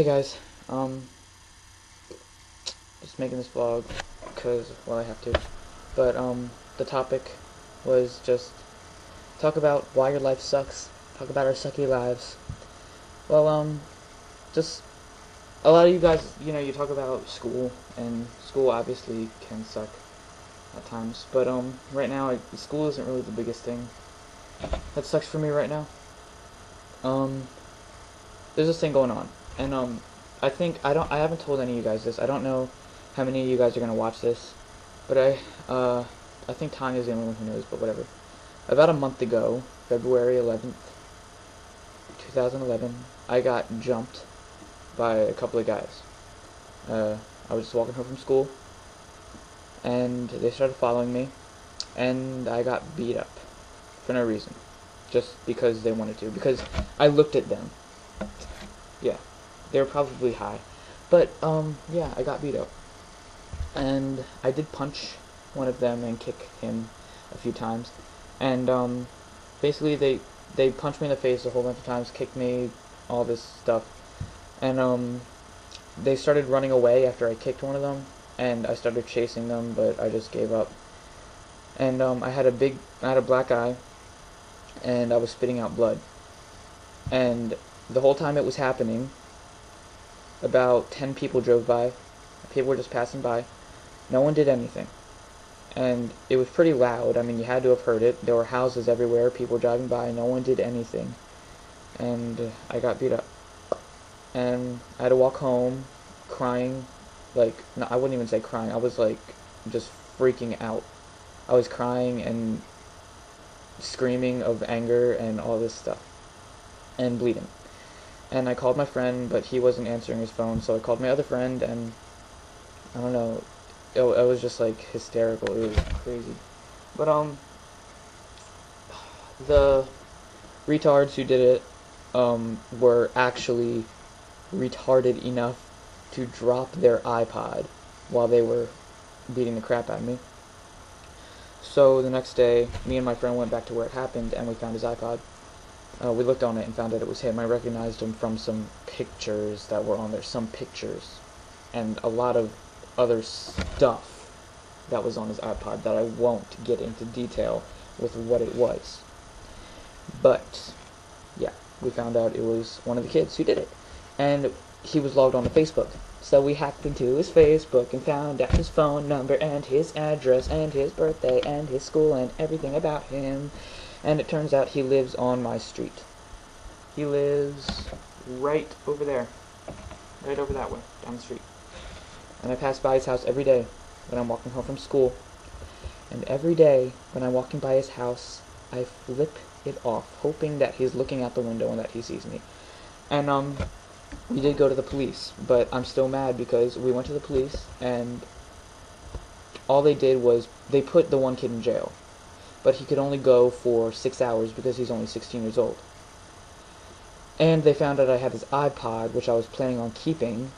Hey guys, um, just making this vlog because, well, I have to. But, the topic was just talk about why your life sucks. Talk about our sucky lives. Well, just a lot of you guys, you talk about school, and school obviously can suck at times. But, right now, school isn't really the biggest thing that sucks for me right now. Um, there's this thing going on, and, I haven't told any of you guys this. I don't know how many of you guys are gonna watch this, but I think Tanya's the only one who knows, but whatever. About a month ago, February 11th, 2011, I got jumped by a couple of guys. I was just walking home from school, and they started following me, and I got beat up for no reason, just because they wanted to, because I looked at them. Yeah, they were probably high, but, yeah, I got beat up. And I did punch one of them and kick him a few times, and basically they punched me in the face a whole bunch of times, kicked me, all this stuff, and they started running away after I kicked one of them, and I started chasing them, but I just gave up. And I had a black eye, and I was spitting out blood, and the whole time it was happening, about 10 people drove by. People were just passing by. No one did anything. And it was pretty loud. I mean, you had to have heard it. There were houses everywhere, people driving by. No one did anything. And I got beat up. And I had to walk home crying. Like, no, I wouldn't even say crying. I was, like, just freaking out. I was crying and screaming of anger and all this stuff. And bleeding. And I called my friend, but he wasn't answering his phone, so I called my other friend, and I don't know, it was just, like, hysterical. It was crazy. But, the retards who did it, were actually retarded enough to drop their iPod while they were beating the crap out of me. So, the next day, me and my friend went back to where it happened, and we found his iPod. We looked on it and found that it was him. I recognized him from some pictures that were on there. Some pictures. And a lot of other stuff that was on his iPod that I won't get into detail with what it was. But, yeah, we found out it was one of the kids who did it. And he was logged on to Facebook. So we hacked into his Facebook and found out his phone number and his address and his birthday and his school and everything about him. And it turns out he lives on my street. He lives right over there. Right over that way, down the street. And I pass by his house every day when I'm walking home from school. And every day when I'm walking by his house, I flip it off, hoping that he's looking out the window and that he sees me. And, we did go to the police, but I'm still mad because we went to the police, and all they did was they put the one kid in jail. But he could only go for 6 hours because he's only 16 years old. And they found out I had his iPod, which I was planning on keeping,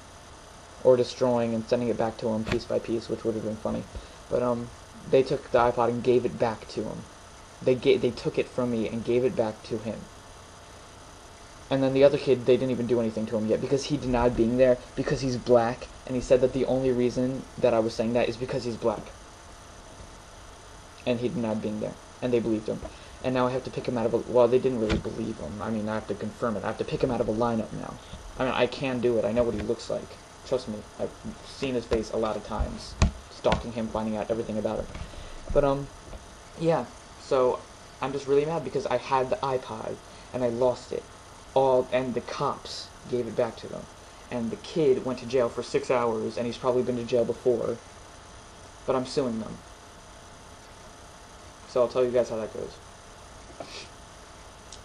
or destroying and sending it back to him piece by piece, which would have been funny. But, they took the iPod and gave it back to him. They took it from me and gave it back to him. And then the other kid, they didn't even do anything to him yet, because he denied being there, because he's black, and he said that the only reason that I was saying that is because he's black. And he denied being there, and they believed him. And now I have to pick him out of a... Well, they didn't really believe him. I mean, I have to confirm it. I have to pick him out of a lineup now. I mean, I can do it. I know what he looks like. Trust me. I've seen his face a lot of times. Stalking him, finding out everything about him. But, yeah. So, I'm just really mad because I had the iPod, and I lost it. And the cops gave it back to them. And the kid went to jail for 6 hours, and he's probably been to jail before. But I'm suing them. So I'll tell you guys how that goes.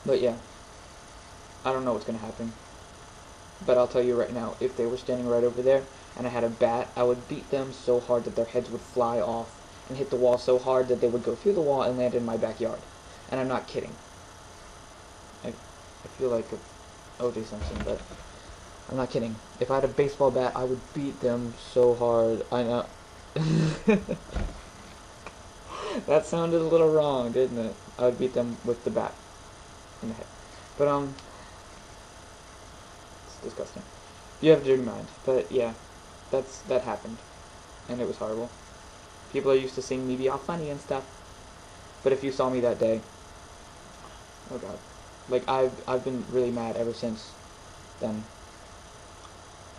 But yeah, I don't know what's going to happen. But I'll tell you right now, if they were standing right over there, and I had a bat, I would beat them so hard that their heads would fly off, and hit the wall so hard that they would go through the wall and land in my backyard. And I'm not kidding. I feel like O.J. Simpson, but I'm not kidding. If I had a baseball bat, I would beat them so hard. I know. That sounded a little wrong, didn't it? I would beat them with the bat in the head. But, it's disgusting. You have a dirty mind. But yeah, that happened, and it was horrible. People are used to seeing me be all funny and stuff. But if you saw me that day, oh god, like I've been really mad ever since then.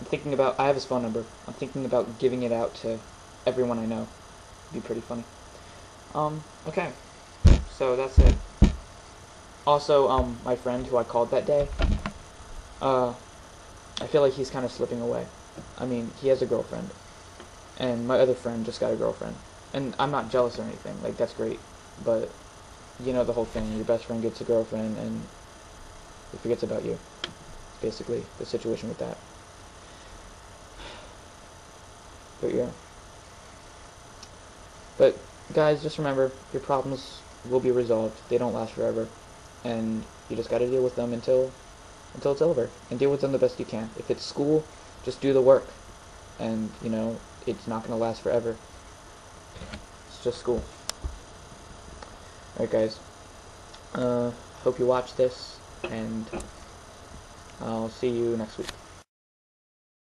I have his phone number. I'm thinking about giving it out to everyone I know. It'd be pretty funny. Okay. So that's it. Also, my friend who I called that day, I feel like he's kind of slipping away. I mean, he has a girlfriend, and my other friend just got a girlfriend. And I'm not jealous or anything. Like, that's great. But, you know the whole thing. Your best friend gets a girlfriend, and he forgets about you. Basically, the situation with that. But yeah. But guys, just remember, your problems will be resolved. They don't last forever, and you just got to deal with them until it's over, and deal with them the best you can. If it's school, just do the work, and you know it's not going to last forever. It's just school. Alright, guys. Hope you watch this, and I'll see you next week.